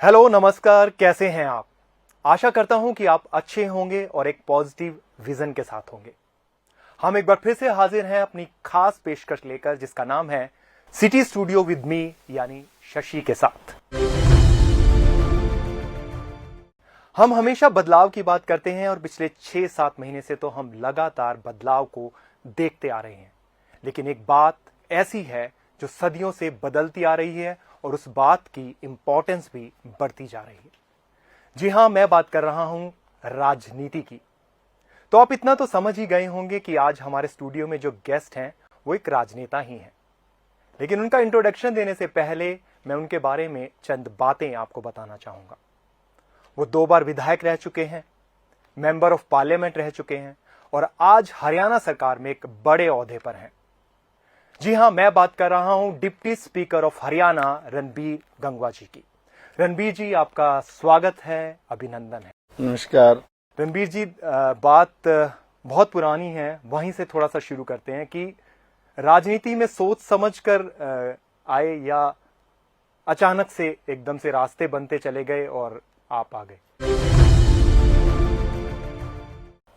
Hello, नमस्कार। कैसे हैं आप? आशा करता हूं कि आप अच्छे होंगे और एक पॉजिटिव विजन के साथ होंगे। हम एक बार फिर से हाजिर हैं अपनी खास पेशकश लेकर, जिसका नाम है सिटी स्टूडियो विद मी, यानी शशि के साथ। हम हमेशा बदलाव की बात करते हैं और पिछले 6-7 महीने से तो हम लगातार बदलाव को देखते आ रहे हैं। लेकिन एक बात ऐसी है जो सदियों से बदलती आ रही है और उस बात की इंपॉर्टेंस भी बढ़ती जा रही है। जी हां, मैं बात कर रहा हूं राजनीति की। तो आप इतना तो समझ ही गए होंगे कि आज हमारे स्टूडियो में जो गेस्ट हैं वो एक राजनेता ही हैं। लेकिन उनका इंट्रोडक्शन देने से पहले मैं उनके बारे में चंद बातें आपको बताना चाहूंगा। वो 2 बार विधायक रह चुके हैं, मेंबर ऑफ पार्लियामेंट रह चुके हैं और आज हरियाणा सरकार में एक बड़े ओहदे पर हैं। जी हां, मैं बात कर रहा हूं deputy speaker of Haryana Ranbir Gangwa ji की। रणबीर जी, आपका स्वागत है, अभिनंदन है। नमस्कार। रणबीर जी, बात बहुत पुरानी है, वहीं से थोड़ा सा शुरू करते हैं कि राजनीति में सोच समझकर आए या अचानक से एकदम से रास्ते बनते चले गए और आप आ गए?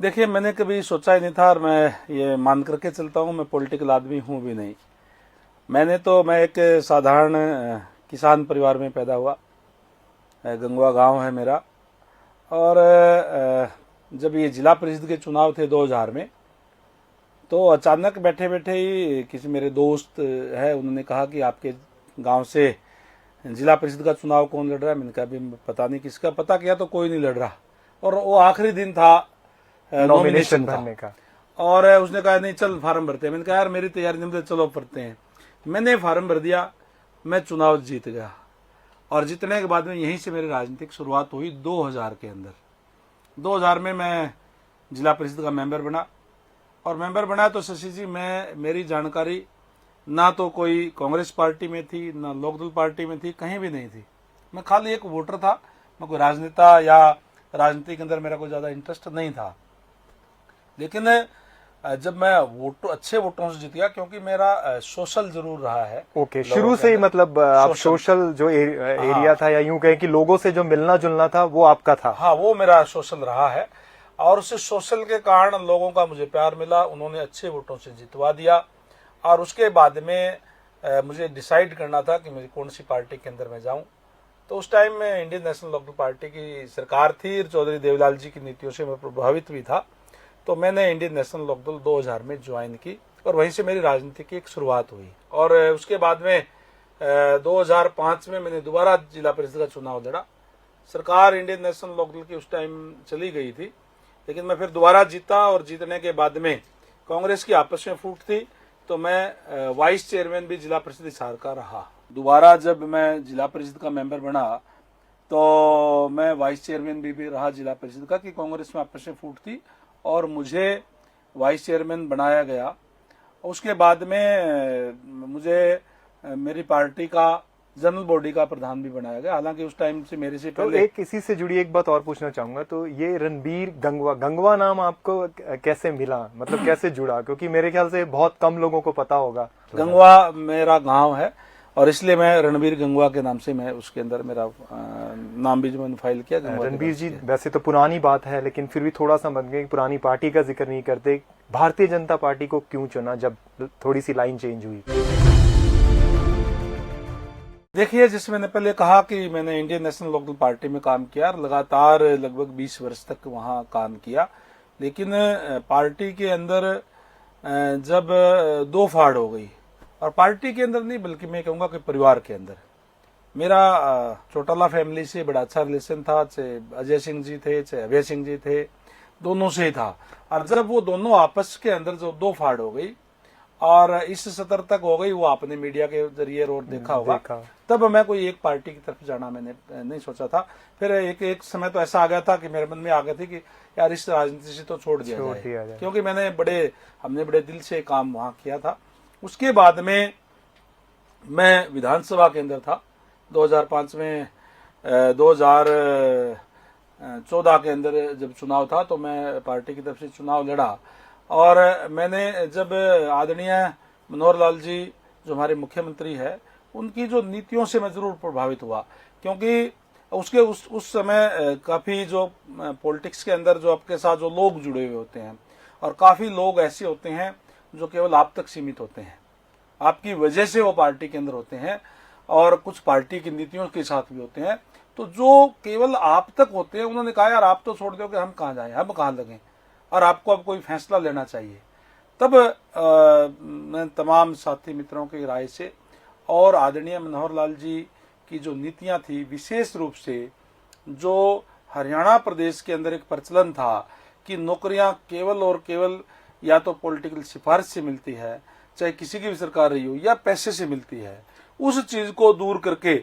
देखिए, मैंने कभी सोचा ही नहीं था और मैं ये मान करके चलता हूँ मैं पॉलिटिकल आदमी हूँ भी नहीं। मैं एक साधारण किसान परिवार में पैदा हुआ। गंगवा गांव है मेरा। और जब ये जिला परिषद के चुनाव थे 2000 में, तो अचानक बैठे बैठे ही किसी मेरे दोस्त है, उन्होंने कहा कि आपके गांव से जिला परिषद का चुनाव कौन लड़ रहा है। मैंने कहा अभी पता नहीं किसका। पता किया तो कोई नहीं लड़ रहा और वो आखिरी दिन था नॉमिनेशन भरने का। और उसने कहा नहीं चल फार्म भरते हैं। मैंने कहा यार मेरी तैयारी नहीं, तो चलो भरते हैं। मैंने फार्म भर दिया, मैं चुनाव जीत गया और जीतने के बाद में यहीं से मेरी राजनीतिक शुरुआत हुई 2000 के अंदर। 2000 में मैं जिला परिषद का मेंबर बना और मेंबर बना तो शशि जी, मेरी जानकारी ना तो कोई कांग्रेस पार्टी में थी, ना लोकदल पार्टी में थी, कहीं भी नहीं थी। मैं खाली एक वोटर था। मैं कोई राजनेता या राजनीति के अंदर मेरा कोई ज्यादा इंटरेस्ट नहीं था। लेकिन जब मैं अच्छे वोटों से जीत गया, क्योंकि मेरा सोशल जरूर रहा है। ओके, शुरू से ही मतलब आप सोशल जो एरिया था, या यूं कहें कि लोगों से जो मिलना जुलना था, वो आपका था। हाँ, वो मेरा सोशल रहा है और उस सोशल के कारण लोगों का मुझे प्यार मिला। उन्होंने अच्छे वोटों से जितवा दिया और उसके बाद में मुझे डिसाइड करना था कि मुझे कौन सी पार्टी के अंदर मैं जाऊं। तो उस टाइम में इंडियन नेशनल लोकदल पार्टी की सरकार थी और चौधरी देवीलाल जी की नीतियों से मैं प्रभावित भी था। तो मैंने इंडियन नेशनल लोकदल 2000 में ज्वाइन की और वहीं से मेरी राजनीति की एक शुरुआत हुई। और उसके बाद में 2005 में मैंने दोबारा जिला परिषद का चुनाव लड़ा। सरकार इंडियन नेशनल लोकदल की उस टाइम चली गई थी, लेकिन मैं फिर दोबारा जीता और जीतने के बाद में कांग्रेस की आपस में फूट थी, तो मैं वाइस चेयरमैन भी जिला परिषद हिसार का रहा। दोबारा जब मैं जिला परिषद का मेंबर बना तो मैं वाइस चेयरमैन भी रहा जिला परिषद का, कि कांग्रेस में आपस में फूट थी और मुझे वाइस चेयरमैन बनाया गया। उसके बाद में मुझे मेरी पार्टी का जनरल बॉडी का प्रधान भी बनाया गया। हालांकि उस टाइम से मेरे से पहले तो एक इसी से जुड़ी एक बात और पूछना चाहूंगा। तो ये रणबीर गंगवा नाम आपको कैसे मिला, मतलब कैसे जुड़ा? क्योंकि मेरे ख्याल से बहुत कम लोगों को पता होगा। गंगवा मेरा गांव है और इसलिए मैं रणबीर गंगवा के नाम से मैं उसके अंदर मेरा नाम भी जो मैंने फाइल किया। रणबीर जी, वैसे तो पुरानी बात है, लेकिन फिर भी थोड़ा सा बन गया, पुरानी पार्टी का जिक्र नहीं करते। भारतीय जनता पार्टी को क्यों चुना जब थोड़ी सी लाइन चेंज हुई? देखिए, जैसे मैंने पहले कहा कि मैंने इंडियन नेशनल लोकदल पार्टी में काम किया और लगातार लगभग 20 वर्ष तक वहां काम किया। लेकिन पार्टी के अंदर जब 2 फाड़ हो गई, और पार्टी के अंदर नहीं बल्कि मैं कहूंगा कि परिवार के अंदर, मेरा चौटाला फैमिली से बड़ा अच्छा रिलेशन था। चाहे अजय सिंह जी थे, चाहे अभय सिंह जी थे, दोनों से ही था। और जब वो दोनों आपस के अंदर जो 2 फाड़ हो गई और इस सतर तक हो गई, वो आपने मीडिया के जरिए और देखा होगा, तब मैं कोई एक पार्टी की तरफ जाना मैंने नहीं सोचा था। फिर एक समय तो ऐसा आ गया था कि मेरे मन में आ गया था कि यार इस राजनीति से तो छोड़ दिया जाए, क्योंकि हमने बड़े दिल से काम वहां किया था। उसके बाद में मैं विधानसभा के अंदर था 2005 में। 2014 के अंदर जब चुनाव था तो मैं पार्टी की तरफ से चुनाव लड़ा और मैंने जब आदरणीय मनोहर लाल जी जो हमारे मुख्यमंत्री है, उनकी जो नीतियों से मैं जरूर प्रभावित हुआ, क्योंकि उसके उस समय काफी जो पॉलिटिक्स के अंदर जो आपके साथ जो लोग जुड़े हुए होते हैं, और काफी लोग ऐसे होते हैं जो केवल आप तक सीमित होते हैं, आपकी वजह से वो पार्टी के अंदर होते हैं, और कुछ पार्टी की नीतियों के साथ भी होते हैं। तो जो केवल आप तक होते हैं, उन्होंने कहा यार आप तो छोड़ दो कि हम कहाँ जाएं, हम कहाँ लगें, और आपको अब कोई फैसला लेना चाहिए। तब मैं तमाम साथी मित्रों की राय से और आदरणीय मनोहर लाल जी की जो नीतियां थी, विशेष रूप से जो हरियाणा प्रदेश के अंदर एक प्रचलन था कि नौकरियां केवल और केवल या तो पॉलिटिकल सिफारिश से मिलती है, चाहे किसी की भी सरकार रही हो, या पैसे से मिलती है, उस चीज को दूर करके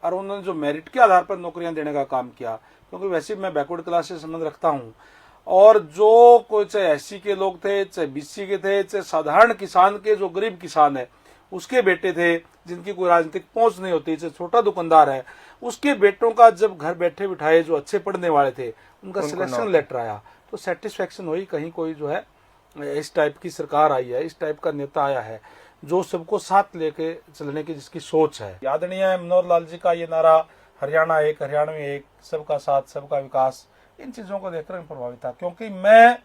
और उन्होंने जो मेरिट के आधार पर नौकरियां देने का काम किया। क्योंकि वैसे मैं बैकवर्ड क्लास से संबंध रखता हूं, और जो कोई चाहे एससी के लोग थे, चाहे बीसी के थे, चाहे साधारण किसान के जो गरीब किसान है उसके बेटे थे, जिनकी कोई राजनीतिक पहुंच नहीं होती, चाहे छोटा दुकानदार है, उसके बेटों का जब घर बैठे बिठाए जो अच्छे पढ़ने वाले थे उनका सिलेक्शन लेटर आया, तो सेटिस्फेक्शन हुई। कहीं कोई जो है इस टाइप की सरकार आई है, इस टाइप का नेता आया है जो सबको साथ लेके चलने की जिसकी सोच है। आदरणीय मनोहर लाल जी का ये नारा हरियाणा एक, हरियाणवी एक, सबका साथ सबका विकास, इन चीजों को देखकर मैं प्रभावित था। क्योंकि मैं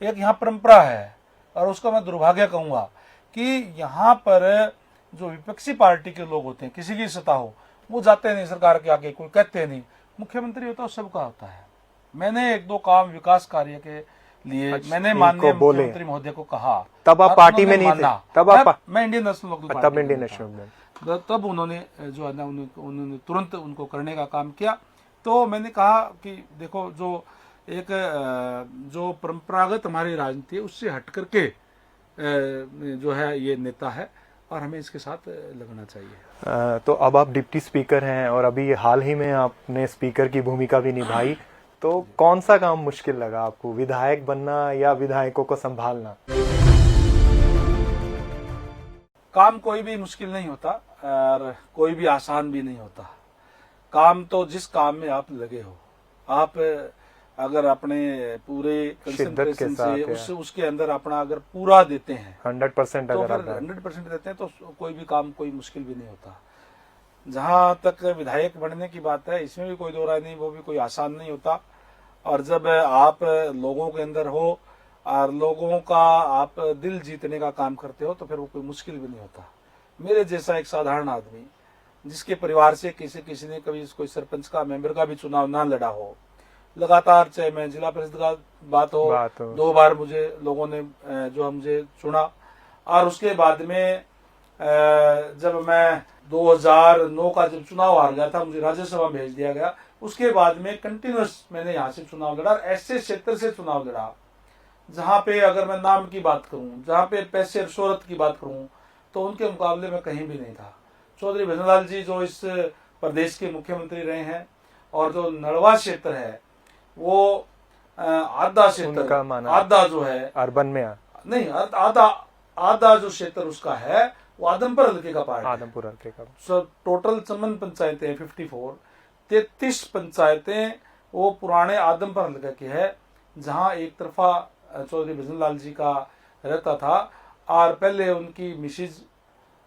एक यहाँ परंपरा है, और उसका मैं दुर्भाग्य कहूंगा कि यहाँ पर जो विपक्षी पार्टी के लोग होते हैं, किसी की सत्ता हो, वो जाते नहीं सरकार के आगे, कोई कहते नहीं। मुख्यमंत्री होता है सबका होता है। मैंने एक दो काम विकास कार्य के लिए मैंने माननीय मुख्यमंत्री महोदय को कहा, तब आप पार्टी में नहीं थे, तब मैं इंडियन नेशनल लोकदल तब इंडियन नेशनल, तब उन्होंने जो है ना उन्होंने तुरंत उनको करने का काम किया। तो मैंने कहा कि देखो, जो एक जो परंपरागत हमारी राजनीति है उससे हट करके जो है ये नेता है, और हमें इसके साथ लगना चाहिए। तो अब आप डिप्टी स्पीकर हैं, और अभी हाल ही में आपने स्पीकर की भूमिका भी निभाई, तो कौन सा काम मुश्किल लगा आपको, विधायक बनना या विधायकों को संभालना? काम कोई भी मुश्किल नहीं होता, और कोई भी आसान भी नहीं होता। काम तो जिस काम में आप लगे हो, आप अगर अपने पूरे कंसंट्रेशन से उसके अंदर अपना अगर पूरा देते हैं 100%, तो अगर फिर 100% देते हैं तो कोई भी काम कोई मुश्किल भी नहीं होता। जहां तक विधायक बनने की बात है, इसमें भी कोई दो राय नहीं, वो भी कोई आसान नहीं होता। और जब आप लोगों के अंदर हो और लोगों का आप दिल जीतने का काम करते हो, तो फिर वो कोई मुश्किल भी नहीं होता। मेरे जैसा एक साधारण आदमी, जिसके परिवार से किसी ने कभी कोई सरपंच का, मेंबर का भी चुनाव ना लड़ा हो, लगातार चाहे मैं जिला परिषद का बात हो 2 बार मुझे लोगों ने जो मुझे चुना, और उसके बाद में जब मैं 2009 का जब चुनाव हार गया था, मुझे राज्यसभा भेज दिया गया। उसके बाद में कंटिन्यूस मैंने यहाँ से चुनाव लड़ा, ऐसे क्षेत्र से चुनाव लड़ा जहाँ पे अगर मैं नाम की बात करूँ, जहाँ पे पैसे और शोहरत की बात करूँ, तो उनके मुकाबले में कहीं भी नहीं था। चौधरी भजनलाल जी जो इस प्रदेश के मुख्यमंत्री रहे हैं, और जो नड़वा क्षेत्र है वो आधा क्षेत्र, आधा जो है अर्बन में नहीं, आधा जो क्षेत्र उसका है वो आदमपुर हल्के का पार्ट, आदमपुर हल्के का। टोटल 54 पंचायतें हैं, 54, 33 पंचायतें वो पुराने आदमपुर हल्के की है, जहां एक तरफा चौधरी भजनलाल जी का रहता था, और पहले उनकी मिसिज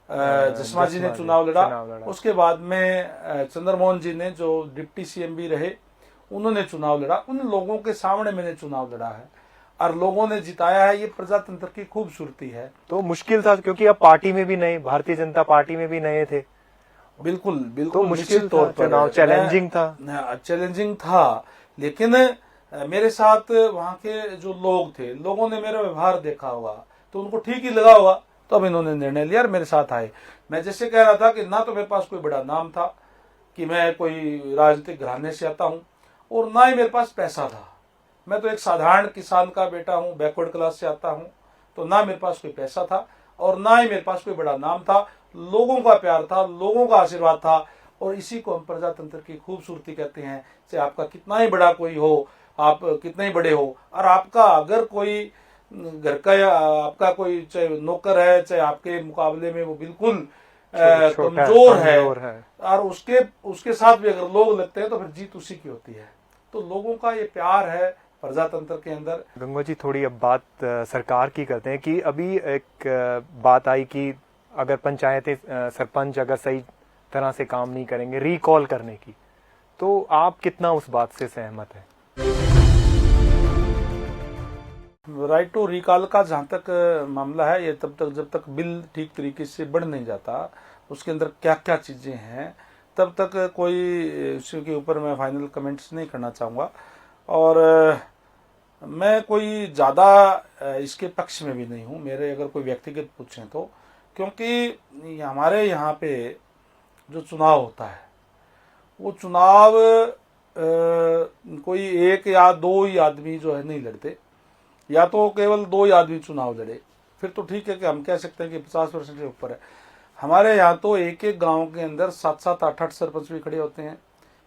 जसमा जी ने चुनाव लड़ा। उसके बाद में चंद्रमोहन जी ने जो डिप्टी सीएम भी रहे, उन्होंने चुनाव लड़ा। उन लोगों के सामने मैंने चुनाव लड़ा है, और लोगों ने जिताया है। ये प्रजातंत्र की खूबसूरती है। तो मुश्किल था, क्योंकि आप पार्टी में भी नए, भारतीय जनता पार्टी में भी नए थे। बिल्कुल तो मुश्किल तौर पर चुनाव चैलेंजिंग था, लेकिन मेरे साथ वहाँ के जो लोग थे, लोगों ने मेरा व्यवहार देखा होगा, तो उनको ठीक ही लगा होगा, तो अब इन्होंने निर्णय लिया और मेरे साथ आए। मैं जैसे कह रहा था कि ना तो मेरे पास कोई बड़ा नाम था कि मैं कोई राजनीतिक घराने से आता हूँ, और ना ही मेरे पास पैसा था। मैं तो एक साधारण किसान का बेटा हूँ, बैकवर्ड क्लास से आता हूँ, तो ना मेरे पास कोई पैसा था और ना ही मेरे पास कोई बड़ा नाम था। लोगों का प्यार था, लोगों का आशीर्वाद था, और इसी को हम प्रजातंत्र की खूबसूरती कहते हैं। चाहे आपका कितना ही बड़ा कोई हो, आप कितने ही बड़े हो, और आपका अगर कोई घर का या आपका कोई चाहे नौकर है, चाहे आपके मुकाबले में वो बिल्कुल कमजोर है, और उसके साथ भी अगर लोग लगते हैं, तो फिर जीत उसी की होती है। तो लोगों का ये प्यार है प्रजातंत्र के अंदर। गंगवा जी, थोड़ी अब बात सरकार की करते हैं कि अभी एक बात आई कि अगर पंचायतें, सरपंच अगर सही तरह से काम नहीं करेंगे, रिकॉल करने की, तो आप कितना उस बात से सहमत हैं? राइट टू रिकॉल का जहां तक मामला है, ये तब तक जब तक बिल ठीक तरीके से बढ़ नहीं जाता, उसके अंदर क्या क्या चीजें हैं, तब तक कोई इसके ऊपर मैं फाइनल कमेंट्स नहीं करना चाहूँगा। और मैं कोई ज़्यादा इसके पक्ष में भी नहीं हूँ, मेरे अगर कोई व्यक्तिगत पूछें तो, क्योंकि हमारे यहाँ पे जो चुनाव होता है वो चुनाव कोई एक या दो ही आदमी जो है नहीं लड़ते, या तो केवल दो ही आदमी चुनाव लड़े, फिर तो ठीक है कि हम कह सकते हैं कि 50% से ऊपर है। हमारे यहाँ तो एक एक गांव के अंदर 7-7, 8-8 सरपंच भी खड़े होते हैं,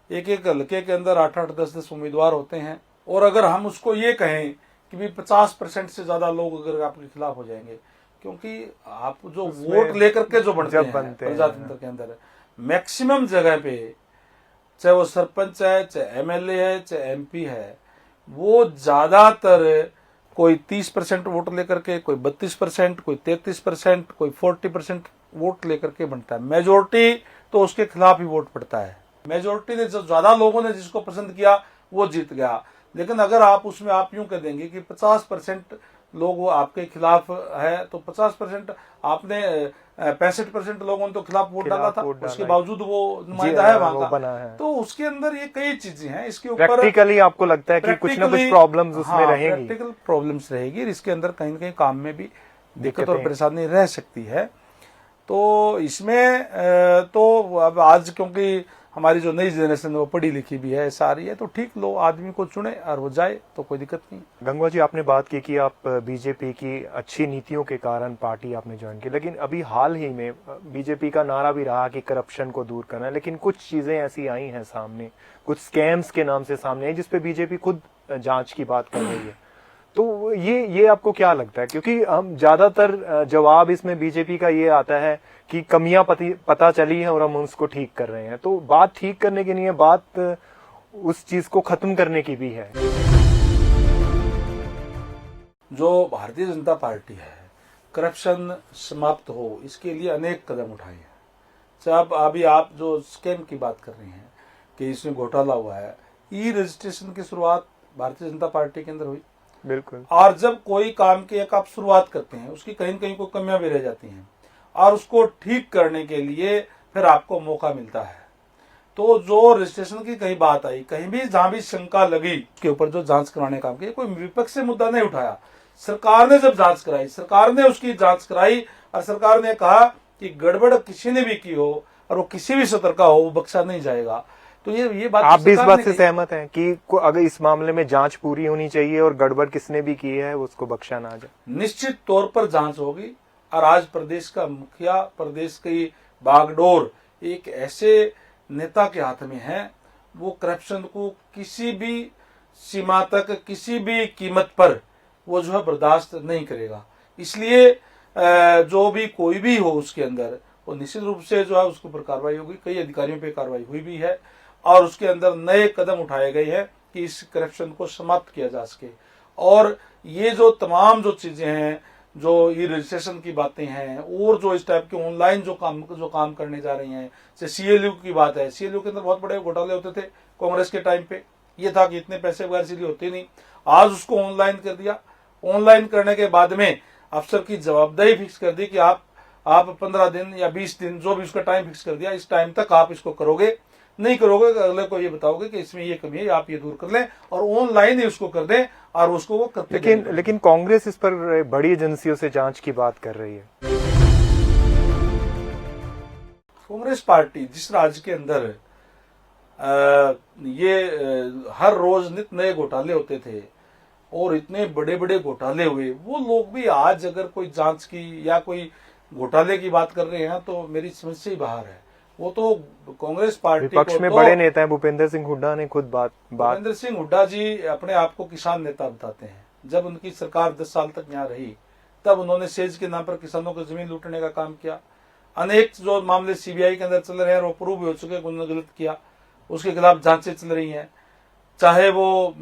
एक एक हल्के के अंदर 8-8, 10-10 उम्मीदवार होते हैं। और अगर हम उसको ये कहें कि भी 50% से ज्यादा लोग अगर आपके खिलाफ हो जाएंगे, क्योंकि आप जो वोट लेकर के जो बनते हैं प्रजातंत्र के अंदर, मैक्सिमम जगह पे चाहे वो सरपंच है, चाहे एमएलए है, चाहे एमपी है, वो ज्यादातर कोई 30% वोट लेकर के, कोई 32%, कोई 33%, कोई 40% वोट लेकर के बनता है। मेजोरिटी तो उसके खिलाफ ही वोट पड़ता है। मेजोरिटी ने जो ज्यादा लोगों ने जिसको पसंद किया वो जीत गया। लेकिन अगर आप उसमें आप यूं कह देंगे कि 50% लोग वो आपके खिलाफ है, तो 50% आपने 65% लोगों ने तो खिलाफ वोट डाला था, उसके बावजूद वो नुमाइंदा है वहां का। तो उसके अंदर ये कई चीजें हैं, इसके ऊपर प्रैक्टिकली आपको लगता है कि कुछ ना कुछ प्रॉब्लम्स उसमें रहेंगी? प्रैक्टिकल प्रॉब्लम्स रहेगी, इसके अंदर कहीं ना कहीं काम में भी दिक्कत और परेशानी रह सकती है। तो इसमें तो अब आज क्योंकि हमारी जो नई जनरेशन है वो पढ़ी लिखी भी है, ऐसा आ रही है, तो ठीक लो आदमी को चुने और वो जाए तो कोई दिक्कत नहीं। गंगवा जी, आपने बात की कि आप बीजेपी की अच्छी नीतियों के कारण पार्टी आपने ज्वाइन की, लेकिन अभी हाल ही में बीजेपी का नारा भी रहा कि करप्शन को दूर करना है, लेकिन कुछ चीजें ऐसी आई हैं सामने, कुछ स्कैम्स के नाम से सामने आई, जिसपे बीजेपी खुद जांच की बात कर रही है। तो ये आपको क्या लगता है? क्योंकि हम ज्यादातर जवाब इसमें बीजेपी का ये आता है कि कमियां पता चली हैं और हम उसको ठीक कर रहे हैं। तो बात ठीक करने की नहीं है, बात उस चीज को खत्म करने की भी है। जो भारतीय जनता पार्टी है, करप्शन समाप्त हो इसके लिए अनेक कदम उठाए हैं। जब अभी आप जो स्कैम की बात कर रहे हैं कि इसमें घोटाला हुआ है, ई रजिस्ट्रेशन की शुरुआत भारतीय जनता पार्टी के अंदर हुई। बिल्कुल। और जब कोई काम की एक आप शुरुआत करते हैं, उसकी कहीं न कहीं कोई कमियां भी रह जाती हैं और उसको ठीक करने के लिए फिर आपको मौका मिलता है। तो जो रजिस्ट्रेशन की कहीं बात आई, कहीं भी जहां भी शंका लगी, उसके ऊपर जो जांच कराने काम की, कोई विपक्ष से मुद्दा नहीं उठाया। सरकार ने जब जांच कराई, सरकार ने उसकी जांच कराई और सरकार ने कहा कि गड़बड़ किसी ने भी की हो और वो किसी भी सतर का हो, वो बख्शा नहीं जाएगा। तो ये बात आप भी इस बात से सहमत हैं कि अगर इस मामले में जांच पूरी होनी चाहिए और गड़बड़ किसने भी की है उसको बख्शा ना जाए? निश्चित तौर पर जांच होगी। और आज प्रदेश का मुखिया, प्रदेश की बागडोर एक ऐसे नेता के हाथ में है, वो करप्शन को किसी भी सीमा तक, किसी भी कीमत पर वो जो है बर्दाश्त नहीं करेगा। इसलिए जो भी कोई भी हो उसके अंदर, वो निश्चित रूप से जो है उसके ऊपर कार्रवाई होगी। कई अधिकारियों पे कार्रवाई हुई भी है और उसके अंदर नए कदम उठाए गए हैं कि इस करप्शन को समाप्त किया जा सके। और ये जो तमाम जो चीजें हैं, जो ये रजिस्ट्रेशन की बातें हैं और जो इस टाइप के ऑनलाइन जो काम करने जा रही हैं, जैसे सीएलयू की बात है, सीएलयू के अंदर बहुत बड़े घोटाले होते थे कांग्रेस के टाइम पे। ये था कि इतने पैसे वगैरह सीएलयू होते नहीं, आज उसको ऑनलाइन कर दिया। ऑनलाइन करने के बाद में अफसर की जवाबदेही फिक्स कर दी कि आप 15 दिन या 20 दिन जो भी उसका टाइम फिक्स कर दिया, इस टाइम तक आप इसको करोगे, नहीं करोगे अगले को ये बताओगे कि इसमें ये कमी है, आप ये दूर कर लें और ऑनलाइन ही उसको कर दें और उसको वो करते। लेकिन कांग्रेस इस पर बड़ी एजेंसियों से जांच की बात कर रही है। कांग्रेस पार्टी जिस राज्य के अंदर ये हर रोज नित नए घोटाले होते थे और इतने बड़े बड़े घोटाले हुए, वो लोग भी आज अगर कोई जांच की या कोई घोटाले की बात कर रहे हैं तो मेरी समझ से ही बाहर है। वो तो कांग्रेस पार्टी विपक्ष में बड़े नेता हैं, भूपेंद्र सिंह हुड्डा ने खुद भूपेंद्र सिंह हुड्डा जी अपने आप को किसान नेता बताते हैं। जब उनकी सरकार 10 साल तक यहाँ रही, तब उन्होंने सेज के नाम पर किसानों को जमीन लूटने का काम किया। अनेक जो मामले सीबीआई के अंदर चल रहे हैं और प्रूव हो चुके, उन्होंने गलत किया, उसके खिलाफ जांचें चल रही हैं। चाहे वो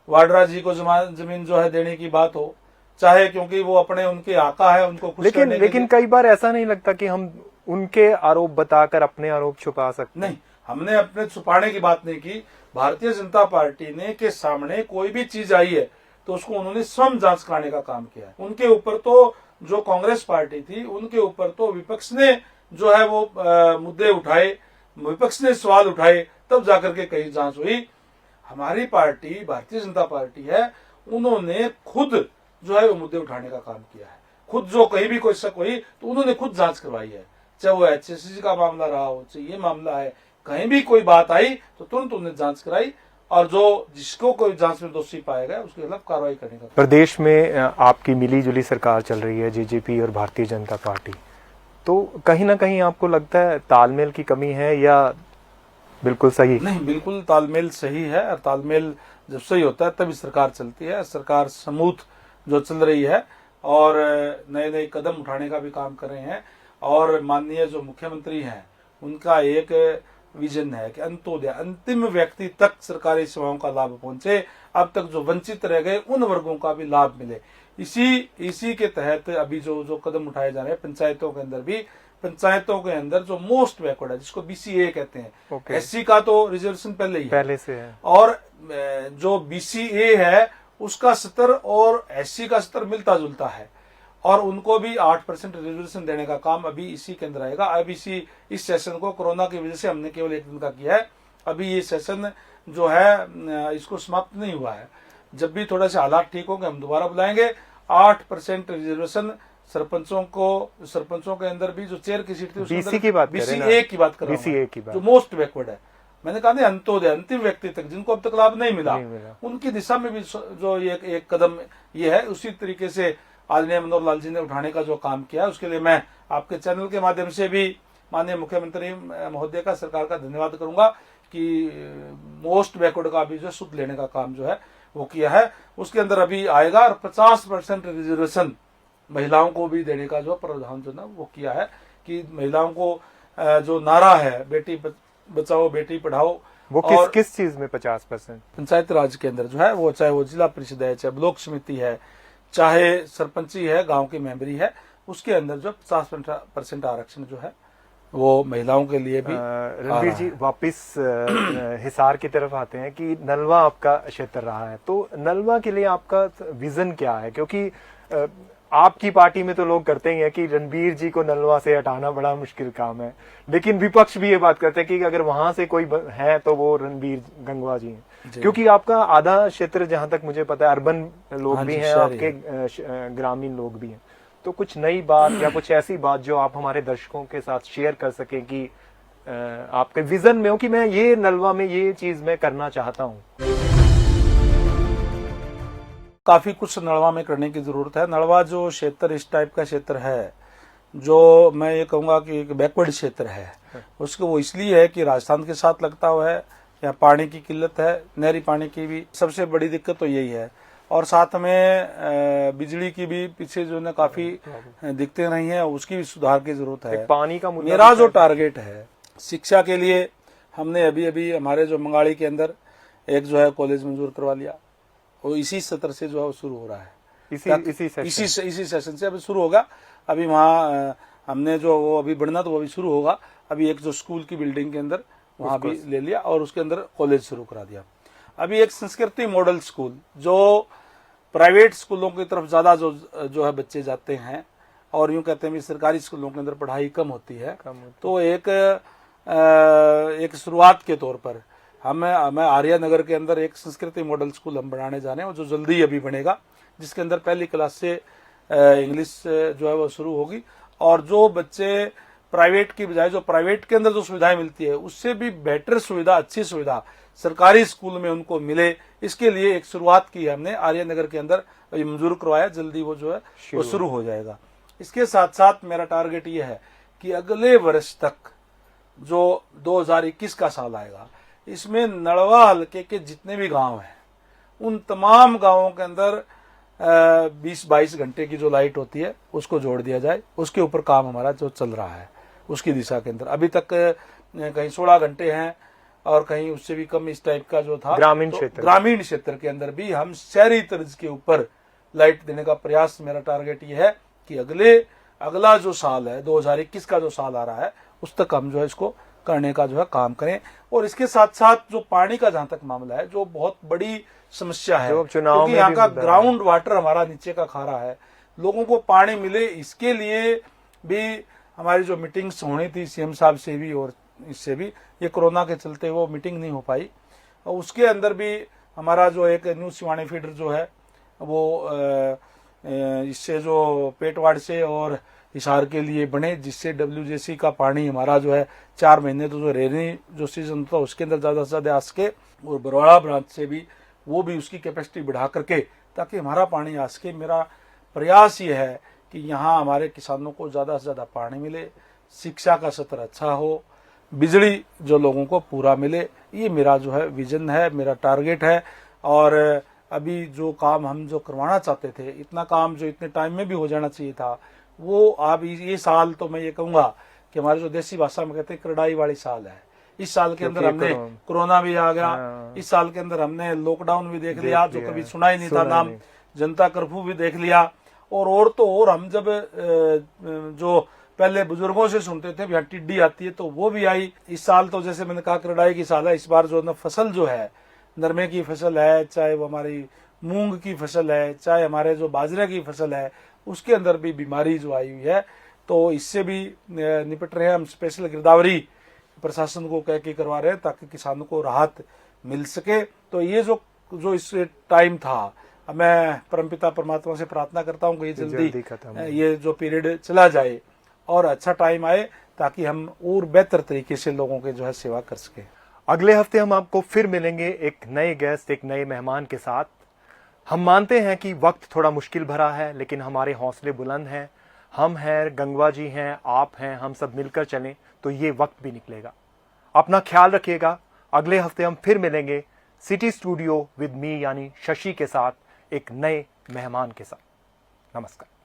वाड्रा जी को जमीन जो है देने की बात हो, चाहे क्योंकि वो अपने उनके आका है उनको खुश लेकिन कई बार ऐसा नहीं लगता कि हम उनके आरोप बताकर अपने आरोप छुपा सकते? नहीं, हमने अपने छुपाने की बात नहीं की। भारतीय जनता पार्टी ने के सामने कोई भी चीज आई है तो उसको उन्होंने स्वयं जांच कराने का काम किया है। उनके ऊपर तो जो कांग्रेस पार्टी थी उनके ऊपर तो विपक्ष ने जो है वो मुद्दे उठाए, विपक्ष ने सवाल उठाए, तब जाकर के कहीं जांच हुई। हमारी पार्टी भारतीय जनता पार्टी है, उन्होंने खुद जो है वो मुद्दे उठाने का काम किया है। खुद जो कहीं भी कोई शक हुई तो उन्होंने खुद जांच करवाई है, चाहे वो HSC का मामला रहा हो, चाहे ये मामला है, कहीं भी कोई बात आई तो तुरंत उन्होंने जांच कराई और जो जिसको कोई जांच में दोषी पाया गया उसके खिलाफ कार्रवाई करने का। प्रदेश में आपकी मिली-जुली सरकार चल रही है, JJP और भारतीय जनता पार्टी, तो कहीं ना कहीं आपको लगता है तालमेल की कमी है या बिल्कुल सही? नहीं, बिल्कुल तालमेल सही है और तालमेल जब सही होता है तभी सरकार चलती है। सरकार स्मूथ जो चल रही है और नए नए कदम उठाने का भी काम कर रहे हैं और माननीय जो मुख्यमंत्री हैं उनका एक विजन है कि अंत्योदय, अंतिम व्यक्ति तक सरकारी सेवाओं का लाभ पहुंचे, अब तक जो वंचित रह गए उन वर्गों का भी लाभ मिले। इसी के तहत अभी जो कदम उठाए जा रहे हैं पंचायतों के अंदर भी, पंचायतों के अंदर जो मोस्ट बैकवर्ड है जिसको BCA कहते हैं, SC का तो रिजर्वेशन पहले ही पहले से है और जो BCA है उसका स्तर और SC का स्तर मिलता जुलता है और उनको भी 8% रिजर्वेशन देने का काम अभी इसी के अंदर आएगा। अब इस सेशन को कोरोना की वजह से हमने केवल 1 दिन का किया है, अभी ये सेशन जो है इसको समाप्त नहीं हुआ है। जब भी थोड़ा सा हालात ठीक होंगे हम दोबारा बुलाएंगे। 8% रिजर्वेशन सरपंचों के अंदर भी जो चेयर की सीट थी BC की बात BCA की बात कर रहा हूं, जो मोस्ट बैकवर्ड है। मैंने कहा नहीं, अंत्योदय, अंतिम व्यक्ति तक जिनको अब तक लाभ नहीं मिला उनकी दिशा में भी जो एक कदम ये है, उसी तरीके से आदरणीय मनोहर लाल जी ने उठाने का जो काम किया है उसके लिए मैं आपके चैनल के माध्यम से भी माननीय मुख्यमंत्री महोदय का, सरकार का धन्यवाद करूंगा कि मोस्ट बैकवर्ड का भी जो सुध लेने का काम जो है वो किया है। उसके अंदर अभी आएगा और 50% रिजर्वेशन महिलाओं को भी देने का जो प्रावधान जो ना वो किया है कि महिलाओं को जो नारा है बेटी बचाओ बेटी पढ़ाओ, वो किस चीज में 50%? पंचायत राज के अंदर जो है वो, चाहे वो जिला परिषद है, चाहे ब्लॉक समिति है, चाहे सरपंची है, गांव की मेंबरी है, उसके अंदर जो 50% आरक्षण जो है वो महिलाओं के लिए भी। रणबीर जी, वापिस हिसार की तरफ आते हैं कि नलवा आपका क्षेत्र रहा है, तो नलवा के लिए आपका विजन क्या है? क्योंकि आपकी पार्टी में तो लोग करते ही हैं कि रणबीर जी को नलवा से हटाना बड़ा मुश्किल काम है, लेकिन विपक्ष भी ये बात करते हैं कि अगर वहां से कोई है तो वो रणबीर गंगवा जी हैं, क्योंकि आपका आधा क्षेत्र जहां तक मुझे पता है अर्बन लोग भी हैं, आपके ग्रामीण लोग भी हैं। तो कुछ नई बात या कुछ ऐसी बात जो आप हमारे दर्शकों के साथ शेयर कर सके कि आपके विजन में हो कि मैं ये नलवा में ये चीज मैं करना चाहता हूँ। काफी कुछ नलवा में करने की जरूरत है। नलवा जो क्षेत्र इस टाइप का क्षेत्र है जो मैं ये कहूंगा कि एक बैकवर्ड क्षेत्र है, उसको वो इसलिए है कि राजस्थान के साथ लगता हुआ है, यहाँ पानी की किल्लत है, नहरी पानी की भी सबसे बड़ी दिक्कत तो यही है और साथ में बिजली की भी पीछे जो है काफी दिक्कतें रही हैं, उसकी भी सुधार की जरूरत है। पानी का मुद्दा मेरा जो टारगेट है शिक्षा के लिए, हमने अभी हमारे जो मंगाड़ी के अंदर एक जो है कॉलेज मंजूर करवा लिया, वो इसी सत्र से जो है वो शुरू हो रहा है, इसी सेशन से अभी शुरू होगा। अभी वहाँ हमने जो वो अभी बढ़ना तो वो अभी शुरू होगा। अभी एक जो स्कूल की बिल्डिंग के अंदर वहाँ भी ले लिया और उसके अंदर कॉलेज शुरू करा दिया। अभी एक संस्कृति मॉडल स्कूल जो प्राइवेट स्कूलों की तरफ ज्यादा जो है बच्चे जाते हैं और यूं कहते हैं सरकारी स्कूलों के अंदर पढ़ाई कम होती है, तो एक शुरुआत के तौर पर हमें आर्या नगर के अंदर एक संस्कृति मॉडल स्कूल हम बनाने जा रहे हैं, जो जल्दी अभी बनेगा, जिसके अंदर पहली क्लास से इंग्लिश जो है वो शुरू होगी और जो बच्चे प्राइवेट की बजाय जो प्राइवेट के अंदर जो सुविधाएं मिलती है उससे भी बेटर सुविधा, अच्छी सुविधा सरकारी स्कूल में उनको मिले, इसके लिए एक शुरुआत की है हमने आर्या नगर के अंदर, अभी मंजूर करवाया, जल्दी वो जो है वो शुरू हो जाएगा। इसके साथ साथ मेरा टारगेट ये है कि अगले वर्ष तक जो 2021 का साल आएगा इसमें नलवा हल्के के जितने भी गांव हैं उन तमाम गांवों के अंदर 20-22 घंटे की जो लाइट होती है उसको जोड़ दिया जाए। उसके ऊपर काम हमारा जो चल रहा है उसकी दिशा के अंदर अभी तक कहीं 16 घंटे हैं और कहीं उससे भी कम इस टाइप का जो था ग्रामीण क्षेत्र के अंदर भी हम शहरी तर्ज के ऊपर लाइट देने का प्रयास, मेरा टारगेट ये है कि अगला जो साल है 2021 का जो साल आ रहा है उस तक हम जो है इसको करने का जो है काम करें। और इसके साथ साथ जो पानी का जहां तक मामला है, जो बहुत बड़ी समस्या है, जो अब चुनाव क्योंकि में यहाँ भी का मुद्दा है। ग्राउंड वाटर हमारा नीचे का खा रहा है, लोगों को पानी मिले इसके लिए भी हमारी जो मीटिंग्स होनी थी सीएम साहब से भी और इससे भी, ये कोरोना के चलते वो मीटिंग नहीं हो पाई। और उसके अंदर भी हमारा जो एक न्यू सिवानी फीडर जो है वो इससे जो पेटवाड़ से और हिसार के लिए बने, जिससे WJC का पानी हमारा जो है 4 महीने तो जो रेनी जो सीजन था उसके अंदर ज्यादा से ज्यादा आ सके, और बरवाड़ा ब्रांच से भी वो भी उसकी कैपेसिटी बढ़ा करके ताकि हमारा पानी आ सके। मेरा प्रयास ये है कि यहाँ हमारे किसानों को ज्यादा से ज्यादा पानी मिले, शिक्षा का स्तर अच्छा हो, बिजली जो लोगों को पूरा मिले, ये मेरा जो है विजन है, मेरा टारगेट है। और अभी जो काम हम जो करवाना चाहते थे, इतना काम जो इतने टाइम में भी हो जाना चाहिए था, वो अब ये साल तो मैं ये कहूंगा कि हमारे जो देसी भाषा में कहते हैं करड़ाई वाली साल है। इस साल के अंदर हमने कोरोना भी आ गया, इस साल के अंदर हमने लॉकडाउन भी देख लिया, जो कभी सुना ही नहीं था नाम, जनता कर्फ्यू भी देख लिया। और तो और हम जब जो पहले बुजुर्गों से सुनते थे यहाँ टिड्डी आती है तो वो भी आई। इस साल तो जैसे मैंने कहा करड़ाई की साल है, इस बार जो ना फसल जो है, नरमे की फसल है, चाहे वो हमारी मूंग की फसल है, चाहे हमारे जो बाजरे की फसल है, उसके अंदर भी बीमारी जो आई हुई है, तो इससे भी निपट रहे हैं। हम स्पेशल गिरदावरी प्रशासन को कह के करवा रहे हैं ताकि किसानों को राहत मिल सके। तो ये जो इस टाइम था, मैं परमपिता परमात्मा से प्रार्थना करता हूँ कि ये जल्दी ये जो पीरियड चला जाए और अच्छा टाइम आए ताकि हम और बेहतर तरीके से लोगों के जो है सेवा कर सके। अगले हफ्ते हम आपको फिर मिलेंगे एक नए गेस्ट, एक नए मेहमान के साथ। हम मानते हैं कि वक्त थोड़ा मुश्किल भरा है, लेकिन हमारे हौसले बुलंद हैं। हम हैं, गंगवा जी हैं, आप हैं, हम सब मिलकर चलें तो ये वक्त भी निकलेगा। अपना ख्याल रखिएगा। अगले हफ्ते हम फिर मिलेंगे सिटी स्टूडियो विद मी यानी शशि के साथ, एक नए मेहमान के साथ। नमस्कार।